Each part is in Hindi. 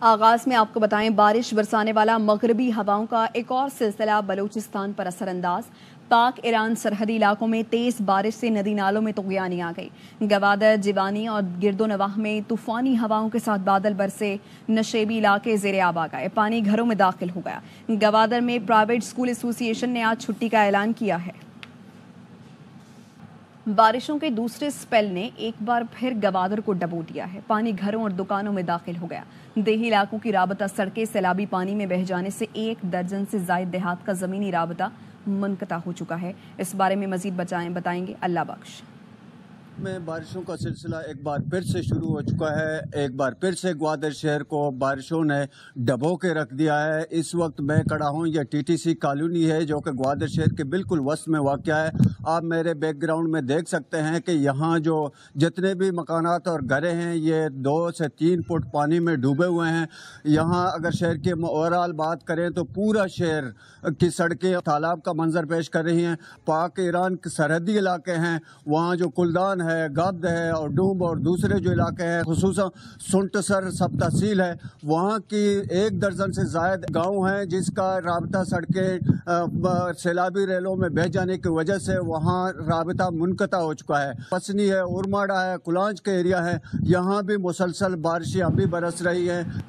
आगाज में आपको बताएं, बारिश बरसाने वाला मगरबी हवाओं का एक और सिलसिला बलूचिस्तान पर असरअंदाज। पाक ईरान सरहदी इलाकों में तेज बारिश से नदी नालों में तुगयानी आ गई। गवादर, जिवानी और गिरदोनवाह में तूफानी हवाओं के साथ बादल बरसे। नशेबी इलाके जेरे आब आ गए, पानी घरों में दाखिल हो गया। गवादर में प्राइवेट स्कूल एसोसिएशन ने आज छुट्टी का ऐलान किया है। बारिशों के दूसरे स्पेल ने एक बार फिर गवादर को डबो दिया है। पानी घरों और दुकानों में दाखिल हो गया। देही इलाकों की राबता सड़कें सैलाबी पानी में बह जाने से 1 दर्जन से जायद देहात का जमीनी राबता मुनक़ता हो चुका है। इस बारे में मजीद बताएंगे अल्लाह बख्श। में बारिशों का सिलसिला एक बार फिर से शुरू हो चुका है। एक बार फिर से ग्वादर शहर को बारिशों ने डबो के रख दिया है। इस वक्त मैं खड़ा हूँ, यह टीटीसी कॉलोनी है जो कि ग्वादर शहर के बिल्कुल वस्त में वाक़या है। आप मेरे बैकग्राउंड में देख सकते हैं कि यहाँ जो जितने भी मकानात और घरें हैं ये 2 से 3 फुट पानी में डूबे हुए हैं। यहाँ अगर शहर की ओवरऑल बात करें तो पूरा शहर की सड़कें तालाब का मंजर पेश कर रही हैं। पाक ईरान के सरहदी इलाके हैं, वहाँ जो कुलदान है, गब्द है और डूब और दूसरे जो इलाके हैं, खुसूसन सुंटसर सब तहसील है, वहाँ की 1 दर्जन से जायद गांव हैं जिसका राबता सड़कें सैलाबी रेलों में बह जाने की वजह से वहाँ राबता मुनक़ता हो चुका है। पसनी है, उरमाड़ा है, कुलांज के एरिया है, यहाँ भी मुसलसल बारिशें अभी बरस रही हैं।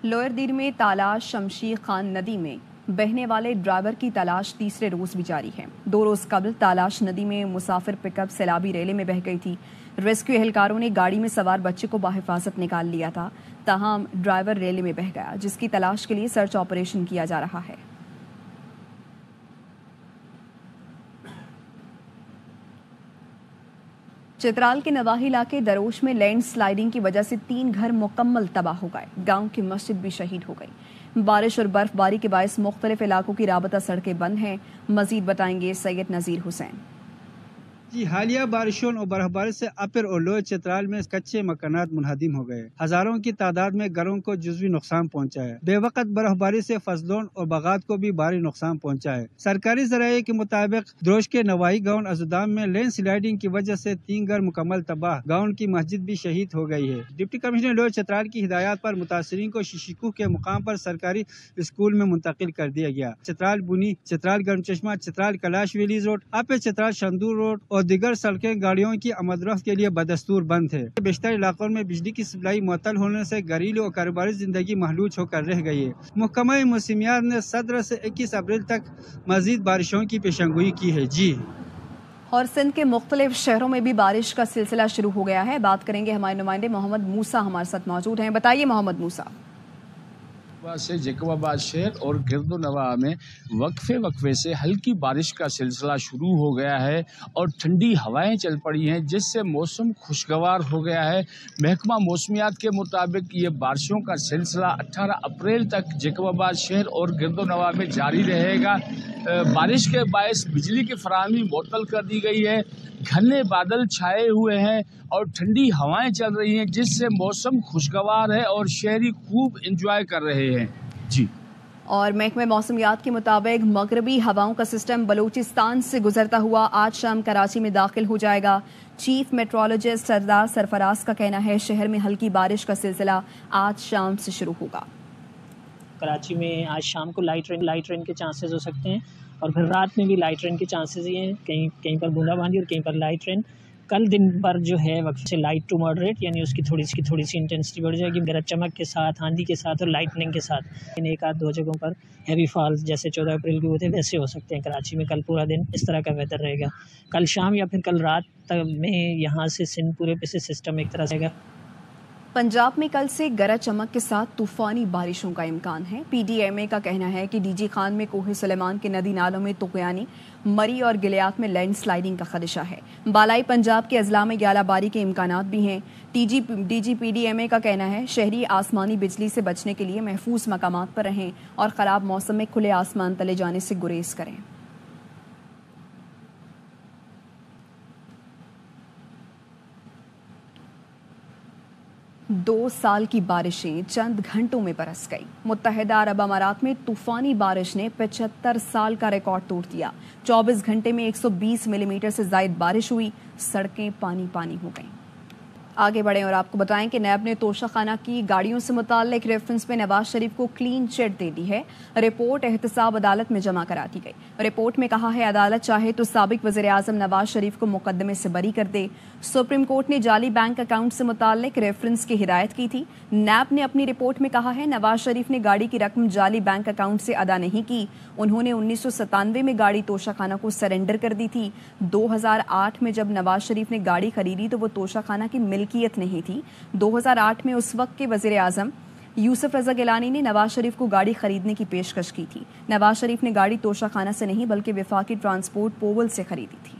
लोअर दीर में तालाश शमशीर खान नदी में बहने वाले ड्राइवर की तलाश तीसरे रोज भी जारी है। 2 रोज कबल तालाश नदी में मुसाफिर पिकअप सैलाबी रेले में बह गई थी। रेस्क्यू एहलकारों ने गाड़ी में सवार बच्चे को बाहिफाजत निकाल लिया था, ताहम ड्राइवर रेले में बह गया, जिसकी तलाश के लिए सर्च ऑपरेशन किया जा रहा है। चित्राल के नवाही इलाके दरोश में लैंड स्लाइडिंग की वजह से 3 घर मुकम्मल तबाह हो गए। गांव की मस्जिद भी शहीद हो गई। बारिश और बर्फबारी के बायस मुख्तलिफ इलाकों की राबता सड़कें बंद हैं। मजीद बताएंगे सैयद नजीर हुसैन। जी, हालिया बारिशों और बर्फबारी से अपर और लोअर चित्राल में कच्चे मकानात मुनहदिम हो गए। हजारों की तादाद में घरों को जुज़वी नुकसान पहुंचा है। बेवकत बर्फबारी से फसलों और बागात को भी भारी नुकसान पहुंचा है। सरकारी ज़राए के मुताबिक द्रोश के नवाही गाँव अजुदाम में लैंड स्लाइडिंग की वजह से 3 घर मुकम्मल तबाह। गाँव की मस्जिद भी शहीद हो गई है। डिप्टी कमिश्नर लोअर चित्राल की हिदायत पर मुतासरीन को शिशिकू के मुकाम पर सरकारी स्कूल में मुंतकिल कर दिया गया। चित्राल बुनी, चित्राल गर्म चश्मा, चित्राल कैलाश विलीज रोड, अपर चित्राल शंदूर रोड और दीगर सड़कें गाड़ियों की आमद-रफ्त के लिए बदस्तूर बंद है। बेशतर इलाकों में बिजली की सप्लाई मुअत्तल होने से घरेलू और कारोबारी जिंदगी महलूज होकर रह गई है। महकमा मौसमियात ने 17 से 21 अप्रैल तक मजीद बारिशों की पेशंगोई की है। जी, और सिंध के मुख्तलिफ शहरों में भी बारिश का सिलसिला शुरू हो गया है। बात करेंगे हमारे नुमाइंदे मोहम्मद मूसा हमारे साथ मौजूद हैं। बताइए मोहम्मद मूसा। से जैकबाबाद शहर और गिरदोनवाह में वक्फे से हल्की बारिश का सिलसिला शुरू हो गया है और ठंडी हवाएं चल पड़ी हैं, जिससे मौसम खुशगवार हो गया है। महकमा मौसमियात के मुताबिक ये बारिशों का सिलसिला 18 अप्रैल तक जैकबाबाद शहर और गिरदोनवाह में जारी रहेगा। बारिश के बायस बिजली की फराहमी मुअत्तल कर दी गई है। घने बादल छाए हुए हैं और ठंडी हवाएं चल रही हैं, जिससे मौसम खुशगवार है और शहरी खूब एंजॉय कर रहे हैं। जी, और महकमे मौसमियात के मुताबिक मगरबी हवाओं का सिस्टम बलूचिस्तान से गुजरता हुआ आज शाम कराची में दाखिल हो जाएगा। चीफ मेट्रोलॉजिस्ट सरदार सरफराज का कहना है शहर में हल्की बारिश का सिलसिला आज शाम से शुरू होगा। कराची में आज शाम को लाइट रेन के चांसेस हो सकते हैं और फिर रात में भी लाइट रेन के चांसेस ही हैं। कहीं पर बूंदाबांदी और कहीं पर लाइट रेन। कल दिन भर जो है वक्त से लाइट टू मॉडरेट, यानी उसकी थोड़ी सी इंटेंसिटी बढ़ जाएगी, गरज चमक के साथ, आंधी के साथ और लाइटनिंग के साथ। इन 1-2 जगहों पर हैवी फॉल्स जैसे 14 अप्रैल के हुए थे वैसे हो सकते हैं। कराची में कल पूरा दिन इस तरह का वेदर रहेगा। कल शाम या फिर कल रात तक में यहाँ से सिंध पूरे पे से सिस्टम एक तरह से रहेगा। पंजाब में कल से गरज चमक के साथ तूफानी बारिशों का इम्कान है। पीडीएमए का कहना है कि डीजी खान में कोहे सुलेमान के नदी नालों में तुगयानी, मरी और गिलियात में लैंड स्लाइडिंग का खदशा है। बालाई पंजाब के अजला में ग्यालाबारी के इम्कानात भी हैं। डीजी पीडीएमए का कहना है शहरी आसमानी बिजली से बचने के लिए महफूज मकामात पर रहें और खराब मौसम में खुले आसमान तले जाने से गुरेज करें। 2 साल की बारिशें चंद घंटों में बरस गई। मुत्तहिदा अरब अमारात में तूफानी बारिश ने 75 साल का रिकॉर्ड तोड़ दिया। 24 घंटे में 120 मिलीमीटर से ज्यादा बारिश हुई। सड़कें पानी पानी हो गईं। आगे बढ़ें और आपको बताएं कि नैब ने तोशाखाना की गाड़ियों से मुताल्लिक रेफरेंस में नवाज शरीफ को क्लीन चिट दे दी है। रिपोर्ट एहतसाब अदालत में जमा करा दी गई। रिपोर्ट में कहा है अदालत चाहे तो साबिक वज़ीर आज़म नवाज शरीफ को मुकदमे से बरी कर दे। सुप्रीम कोर्ट ने जाली बैंक अकाउंट से मुताल्लिक रेफरेंस की हिदायत की थी। नैब ने अपनी रिपोर्ट में कहा है नवाज शरीफ ने गाड़ी की रकम जाली बैंक अकाउंट से अदा नहीं की। उन्होंने 1997 में गाड़ी तोशाखाना को सरेंडर कर दी थी। 2008 में जब नवाज शरीफ ने गाड़ी खरीदी तो वो तोशाखाना की मिल्कियत नहीं थी। 2008 में उस वक्त के वज़ीर आज़म यूसुफ रज़ा गिलानी ने नवाज शरीफ को गाड़ी खरीदने की पेशकश की थी। नवाज शरीफ ने गाड़ी तोशाखाना से नहीं बल्कि वफाकी ट्रांसपोर्ट पोवल से खरीदी थी।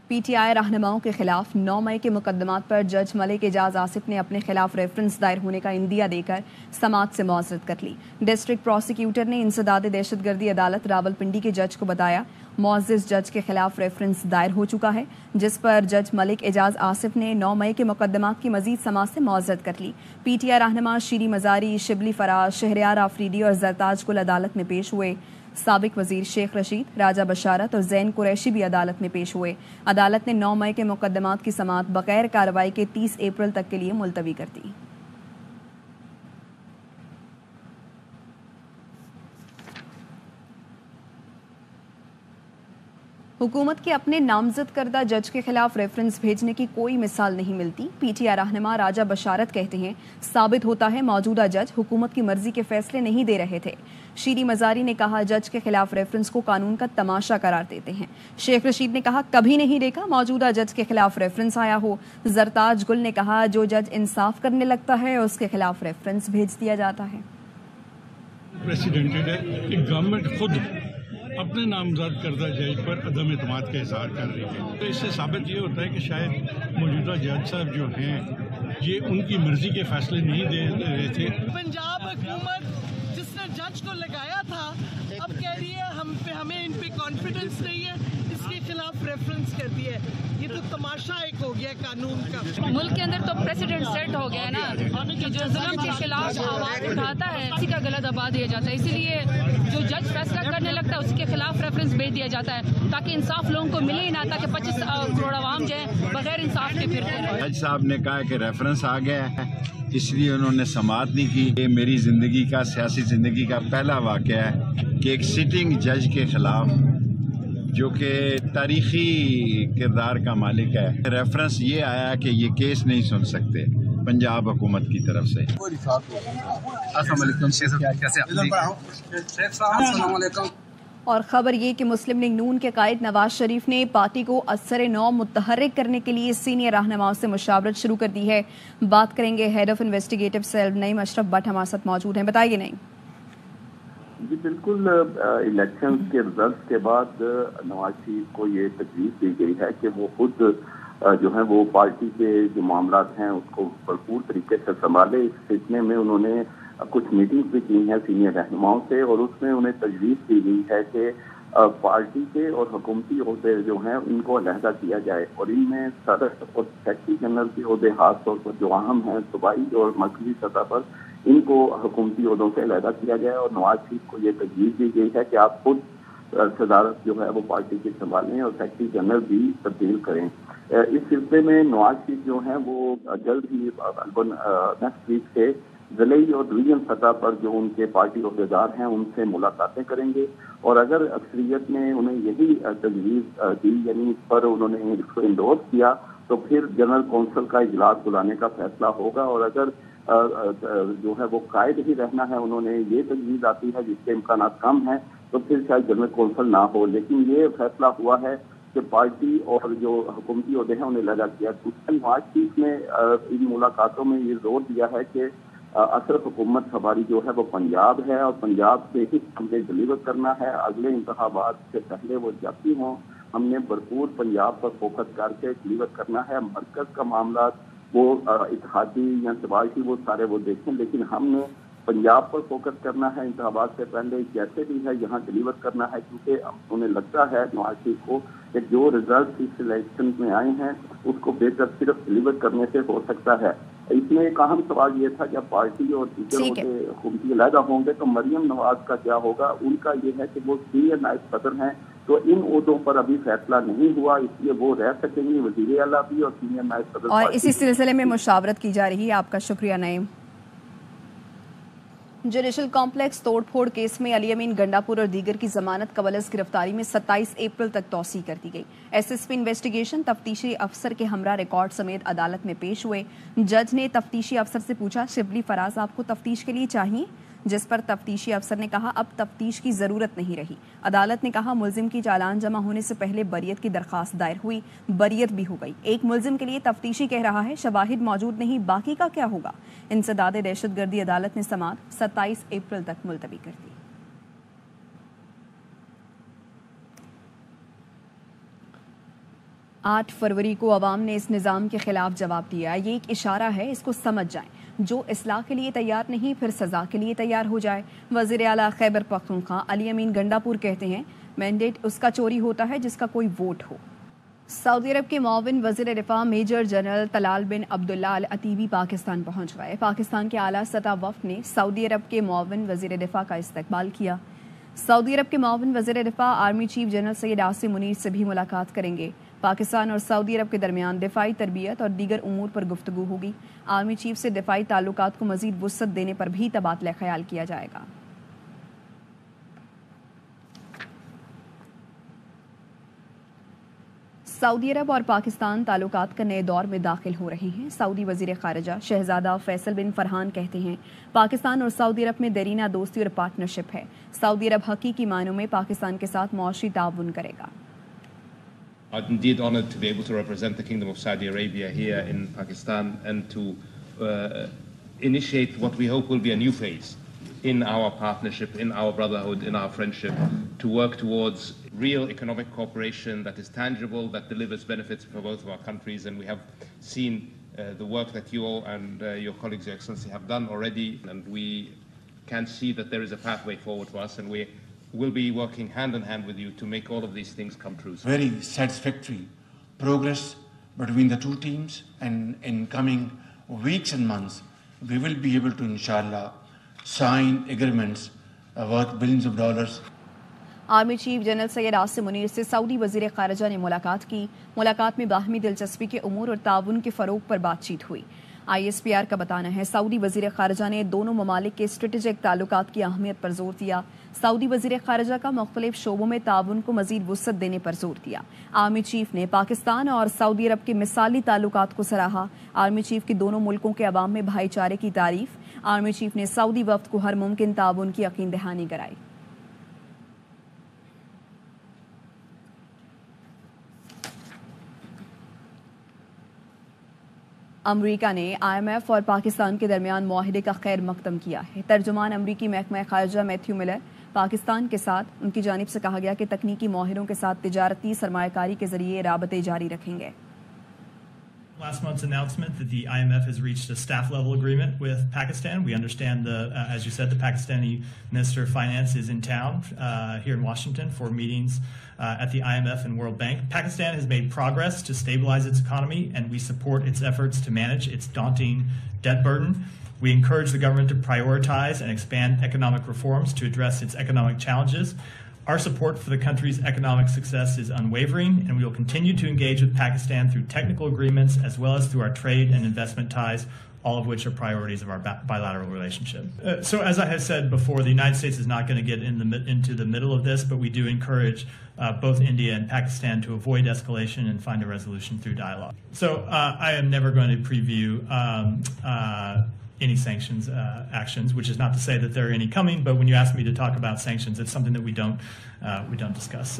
पीटीआई रहनुमाओं के खिलाफ 9 मई के मुकदमात पर जज मलिक एजाज आसिफ ने अपने खिलाफ रेफरेंस दायर होने का इंदिया देकर समाअत से मुआज़रत कर ली। डिस्ट्रिक्ट प्रोसिक्यूटर ने इंसदाद दहशतगर्दी अदालत रावलपिंडी के जज को बताया मुअज़्ज़िज़ जज के खिलाफ रेफरेंस दायर हो चुका है, जिस पर जज मलिक एजाज आसिफ ने 9 मई के मुकदमात की मजीद समाअत से मुआज़रत कर ली। पीटीआई रहनुमा शीरी मज़ारी, शिबली फराज, शहरयार आफरीदी और जरताज गुल अदालत में पेश हुए। साबिक वजीर शेख रशीद, राजा बशारत और जैन कुरैशी भी अदालत में पेश हुए। अदालत ने 9 मई के मुकदमात की समाअत बगैर कार्रवाई के 30 अप्रैल तक के लिए मुलतवी कर दी। हुकूमत के अपने नामजद करदा जज के खिलाफ रेफरेंस भेजने की कोई मिसाल नहीं मिलती। पीटीआई रहनुमा राजा बशारत कहते हैं साबित होता है मौजूदा जज हुकूमत की मर्जी के फैसले नहीं दे रहे थे। शीरी मज़ारी ने कहा जज के खिलाफ रेफरेंस को कानून का तमाशा करार देते हैं। शेख रशीद ने कहा कभी नहीं देखा मौजूदा जज के खिलाफ रेफरेंस आया हो। जरताज गुल ने कहा जो जज इंसाफ करने लगता है उसके खिलाफ रेफरेंस भेज दिया जाता है। प्रेसिडेंटेड है कि गवर्नमेंट खुद अपने नामजद करदा जज पर अदम एतमाद का इजहार कर रही है। तो इससे साबित ये होता है कि शायद मौजूदा जज साहब जो हैं ये उनकी मर्जी के फैसले नहीं दे रहे थे। पंजाब हुकूमत जिसने जज को लगाया था अब कह रही है हमें इन पे कॉन्फिडेंस नहीं है, इसके खिलाफ रेफरेंस कर दिया है। ये तो तमाशा एक हो गया कानून का। मुल्क के अंदर तो प्रेसिडेंट सेट हो गया ना कि जो जुल्म के खिलाफ आवाज उठाता है उसी का गला दबा दिया जाता है। इसीलिए जो जज फैसला करने लगता है उसके खिलाफ रेफरेंस भेज दिया जाता है ताकि इंसाफ लोगों को मिले ही ना, ताकि 25 करोड़ आवाम जो है बगैर इंसाफ के फिरते हैं। जज साहब ने कहा कि रेफरेंस आ गया है इसलिए उन्होंने समाअत नहीं की। ये मेरी जिंदगी का सियासी जिंदगी का पहला वाक़या है कि एक सिटिंग जज के खिलाफ जो कि तारीखी किरदार का मालिक है रेफरेंस ये आया कि ये केस नहीं सुन सकते पंजाब हुकूमत की तरफ से। और खबर ये कि मुस्लिम लीग नून के कायद नवाज शरीफ ने पार्टी को असर नौ मुतहर्रिक करने के लिए सीनियर रहनुमाओं से मुशावरत शुरू कर दी है। बात करेंगे head of investigative cell Naeem Ashraf Bhatt हमारे साथ मौजूद हैं। बताइए नईम। जी बिल्कुल, इलेक्शन के रिजल्ट के बाद नवाज शरीफ को ये तजवीज़ दी गई है कि वो खुद जो है वो पार्टी के जो मामला हैं उसको भरपूर तरीके से संभाले। इस सिलसिले में उन्होंने कुछ मीटिंग्स भी की हैं सीनियर रहनुमाओं से और उसमें उन्हें तजवीज़ दी गई है कि पार्टी के और हुकूमती ओहदे जो हैं उनको अलहदा किया जाए और इनमें सदर और सेक्रेटरी जनरल के ओहदे खास तौर पर जो अहम हैं सूबाई और मरकजी सतह पर इनको हुकूमती ओहदों से अलहदा किया जाए। और नवाज शरीफ को ये तजवीज़ दी गई है कि आप खुद सदारत जो है वो पार्टी की संभालें और सेक्रेटरी जनरल भी तब्दील करें। इस सिलसिले में नवाज शरीफ जो है वो जल्द ही नेक्स्ट वीक से ज़िले और डिवीजन सतह पर जो उनके पार्टी अहदेदार हैं उनसे मुलाकातें करेंगे और अगर अक्सरियत ने उन्हें यही तजवीज़ दी यानी इस पर उन्होंने इसको इंडोर्स किया तो फिर जनरल कौंसिल का इजलास बुलाने का फैसला होगा। और अगर जो है वो कायद ही रहना है उन्होंने ये तजवीज़ आती है जिसके इम्कान कम है तो फिर शायद जनरल कौंसिल ना हो। लेकिन ये फैसला हुआ है कि पार्टी और जो हुकूमती ओहदे हैं उन्हें लगा किया। दूसरा नवाज शरीफ ने इन मुलाकातों में ये जोर दिया है कि असल हुकूमत हमारी जो है वो पंजाब है और पंजाब से ही हमें डिलीवर करना है। अगले इंतखाबात से पहले वो जाती हों हमने भरपूर पंजाब पर फोकस करके डिलीवर करना है। मरकज का मामला वो इत्तेहादी या तबाही वो सारे वो देखें लेकिन हमने पंजाब पर फोकस करना है। इंतखाबात से पहले जैसे भी है यहाँ डिलीवर करना है क्योंकि उन्हें लगता है नवाज शरीफ को कि जो रिजल्ट इस इलेक्शन में आए हैं उसको बेहतर सिर्फ डिलीवर करने से हो सकता है। इसमें एक अहम सवाल ये था जब पार्टी और टीचर हुकूमती अलहदा होंगे तो मरियम नवाज का क्या होगा। उनका ये है कि वो सीनियर नायब सदर हैं तो इन ओहदों पर अभी फैसला नहीं हुआ, इसलिए वो रह सकेंगे वज़ीर आला भी और सीनियर नायब सदर। और इसी सिलसिले में मुशावरत की जा रही है। आपका शुक्रिया नईम। जुडिशल कॉम्प्लेक्स तोड़फोड़ केस में अली अमीन गंडापुर और दीगर की जमानत कबलस गिरफ्तारी में 27 अप्रैल तक तौसी कर दी गई। एसएसपी इन्वेस्टिगेशन तफ्तीशी अफसर के हमरा रिकॉर्ड समेत अदालत में पेश हुए। जज ने तफ्तीशी अफसर से पूछा, शिबली फराज आपको तफ्तीश के लिए चाहिए? जिस पर तफ्तीशी अफसर ने कहा, अब तफ्तीश की जरूरत नहीं रही। अदालत ने कहा, मुलजिम की चालान जमा होने से पहले बरियत की दरखास्त दायर हुई, बरियत भी हो गई। एक मुलजिम के लिए तफ्तीशी कह रहा है, शवाहिद मौजूद नहीं, बाकी का क्या होगा? इंसदाद दहशतगर्दी अदालत ने समाअत 27 अप्रैल तक मुलतवी कर दी। 8 फरवरी को अवाम ने इस निज़ाम के खिलाफ जवाब दिया। ये एक इशारा है, इसको समझ जाएं। जो इस्लाह के लिए तैयार नहीं, फिर सजा के लिए तैयार हो जाए। वज़ीर आला खैबर पख्तूनख्वा अली अमीन गंडापुर कहते हैं, मैंडेट उसका चोरी होता है जिसका कोई वोट हो। सऊदी अरब के मुआविन वज़ीर दिफा मेजर जनरल तलाल बिन अब्दुल्ला अल अतीबी पाकिस्तान पहुंच गए। पाकिस्तान के आला सतह वफ़द ने सऊदी अरब के मुआविन वज़ीर दिफा का इस्तकबाल किया। सऊदी अरब के मुआविन वज़ीर दिफा army chief general Syed Asim Munir से भी मुलाकात करेंगे। पाकिस्तान और सऊदी अरब के दरमियान दिफाई तरबियत और दीगर उमूर पर गुफ्तगू होगी। आर्मी चीफ से दिफाई ताल्लुकात को मजीद वुसअत देने पर भी तबादला ख्याल किया जाएगा। सऊदी अरब और पाकिस्तान ताल्लुकात का नए दौर में दाखिल हो रहे हैं। सऊदी वजीर खारजा शहजादा फैसल बिन फरहान कहते हैं, पाकिस्तान और सऊदी अरब में देरीना दोस्ती और पार्टनरशिप है। सऊदी अरब हकीकी मायनों में पाकिस्तान के साथ मौशी ताउन करेगा। I'm indeed honored to be able to represent the Kingdom of Saudi Arabia here in Pakistan and to initiate what we hope will be a new phase in our partnership, in our brotherhood, in our friendship, to work towards real economic cooperation that is tangible, that delivers benefits for both of our countries. And we have seen the work that you all and your colleagues, Your Excellency, have done already, and we can see that there is a pathway forward for us, and we will be working hand in hand with you to make all of these things come true. Very satisfactory progress between the two teams, and in coming weeks and months, we will be able to, inshallah, sign agreements worth billions of dollars. Army chief general Syed Asim Munir से सऊदी वजीर खारजा ने मुलाकात की। मुलाकात में बाहमी दिलचस्पी के उमूर और ताउन के फरोग पर बातचीत हुई। ISPR का बताना है, सऊदी वजीर खारजा ने दोनों ममालिक के स्ट्रेटेजिक ताल्लुकात की अहमियत पर जोर दिया। सऊदी वजीर खारजा का मुख्तलिफ शोबों में ताउन को मजीद वुसअत देने पर जोर दिया। आर्मी चीफ ने पाकिस्तान और सऊदी अरब के मिसाली ताल्लुकात को सराहा। आर्मी चीफ की दोनों मुल्कों के अवाम में भाईचारे की तारीफ। आर्मी चीफ ने सऊदी वफ्द को हर मुमकिन ताउन की यकीन दहानी कराई। अमरीका ने IMF और पाकिस्तान के दरमियान मुआहिदे का खैर मकदम किया है। तर्जुमान अमरीकी महकमा खारजा मैथ्यू मिलर पाकिस्तान के साथ उनकी जानिब से कहा गया कि तकनीकी माहिरों के साथ तिजारती सरमायाकारी के जरिए राबते जारी रखेंगे। Last month's announcement that the IMF has reached a staff-level agreement with Pakistan. We understand, as you said, the Pakistani Minister of Finance is in town here in Washington for meetings at the IMF and World Bank. Pakistan has made progress to stabilize its economy, and we support its efforts to manage its daunting debt burden. We encourage the government to prioritize and expand economic reforms to address its economic challenges. Our support for the country's economic success is unwavering, and we will continue to engage with Pakistan through technical agreements as well as through our trade and investment ties, all of which are priorities of our bilateral relationship. So as I have said before, the United States is not going to get into the middle of this, but we do encourage both India and Pakistan to avoid escalation and find a resolution through dialogue. So I am never going to preview any sanctions actions, which is not to say that there are any coming, but when you ask me to talk about sanctions, it's something that we don't discuss.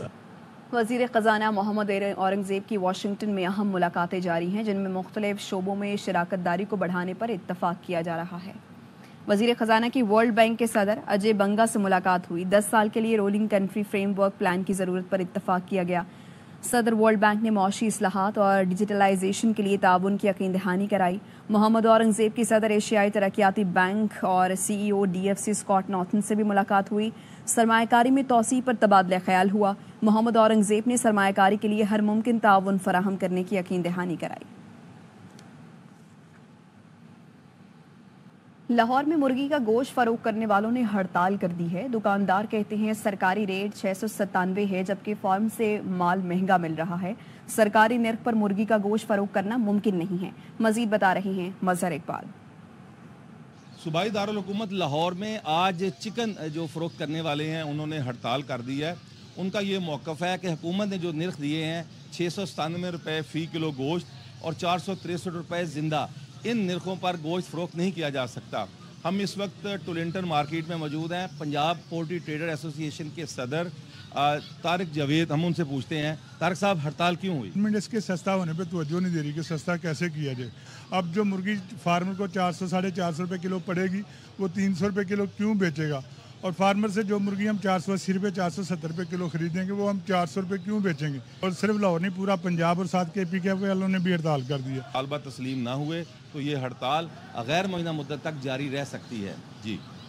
वज़ीर ख़ज़ाना मोहम्मद औरंगज़ेब की वाशिंगटन में अहम मुलाकातें जारी हैं, जिनमें मुख्तलिफ शोबों में शराकतदारी को बढ़ाने पर इत्तफाक किया जा रहा है। वज़ीर ख़ज़ाना की वर्ल्ड बैंक के सदर अजय बंगा से मुलाकात हुई। 10 साल के लिए रोलिंग कंट्री फ्रेमवर्क प्लान की ज़रूरत पर इत्तफाक किया गया। सदर वर्ल्ड बैंक ने मौशी इस्लाहात और डिजिटलाइजेशन के लिए ताउन की यकीन दहानी कराई। मोहम्मद औरंगज़ेब की सदर एशियाई तरक्याती बैंक और CEO DFC स्कॉट नॉर्थन से भी मुलाकात हुई। सरमायाकारी में तौसी पर तबादला ख्याल हुआ। मोहम्मद औरंगज़ेब ने सरमायाकारी के लिए हर मुमकिन ताउन फराहम करने की यकीन दहानी कराई। लाहौर में मुर्गी का गोश्त फरोख्त करने वालों ने हड़ताल कर दी है। दुकानदार कहते हैं सरकारी रेट 697 है, जबकि फार्म से माल महंगा मिल रहा है। सरकारी नर्ख पर मुर्गी का गोश्त फरोख्त करना मुमकिन नहीं है। मजीद बता रहे हैं मजहर इकबाल। सूबाई दारुल हुकूमत लाहौर में आज चिकन जो फरोख्त करने वाले हैं उन्होंने हड़ताल कर दी है। उनका ये मौक़िफ़ है कि हुकूमत ने जो नर्ख दिए हैं 697 रुपये फ़ी किलो गोश्त और 463 रुपये ज़िंदा, इन नरखों पर गोश्त फ़रोख्त नहीं किया जा सकता। हम इस वक्त टोलेंटन मार्केट में मौजूद हैं। पंजाब पोल्ट्री ट्रेडर एसोसिएशन के सदर तारिक जावेद, हम उनसे पूछते हैं, तारिक साहब हड़ताल क्यों हुई? गवर्नमेंट इसके सस्ता होने पे तवज्जो नहीं दे रही कि सस्ता कैसे किया जाए। अब जो मुर्गी फार्मर को 400 साढ़े 400 रुपये किलो पड़ेगी, वो 300 रुपये किलो क्यों बेचेगा? और फार्मर से जो मुर्गी हम 480 रुपये 470 रुपये किलो खरीदेंगे, वो हम 400 रुपये क्यों बेचेंगे? और सिर्फ लाहौर नहीं, पूरा पंजाब और साथ KPKF वालों ने भी हड़ताल कर दी है। तालबा तस्लीम ना हुए तो ये हड़ताल गैर मुअय्यना मुद्दत तक जारी रह सकती है। जी।